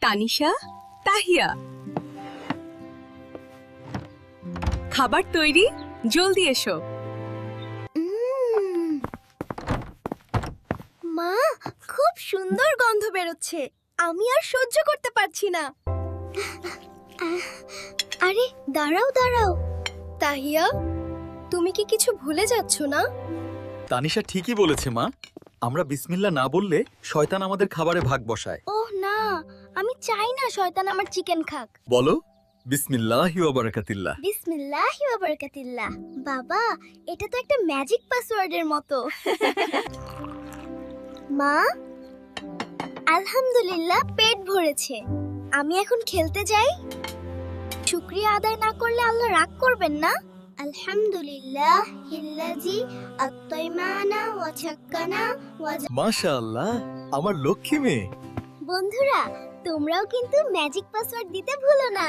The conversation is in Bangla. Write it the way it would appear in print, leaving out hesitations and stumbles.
তানিশা, তাহিয়া, খাবার তৈরি, জলদি এসো। মা, খুব সুন্দর গন্ধ বেরোচ্ছে। আমি আর সহ্য করতে পারছি না। আরে দাঁড়াও দাঁড়াও, তাহিয়া, তুমি কি কিছু ভুলে যাচ্ছ না? তানিশা ঠিকই বলেছে মা, আমরা বিসমিল্লাহ না বললে শয়তান আমাদের খাবারে ভাগ বসায়। ওহ না, আমি চাই না শয়তান আমার চিকেন খাক। বলো বিসমিল্লাহি ওয়া বারাকাতিল্লাহ। বিসমিল্লাহি ওয়া বারাকাতিল্লাহ। বাবা, এটা তো একটা ম্যাজিক পাসওয়ার্ডের মতো। মা, আলহামদুলিল্লাহ পেট ভরেছে। আমি এখন খেলতে যাই। শুকরিয়া আদায় না করলে আল্লাহ রাগ করবেন না? আলহামদুলিল্লাহ হিল্লাজি আত্তাইমানা ওয়া ছাক্কানা ওয়া মাশাআল্লাহ, আমার লক্ষ্মী মেয়ে। বন্ধুরা, তোমরাও কিন্তু ম্যাজিক পাসওয়ার্ড দিতে ভুলো না।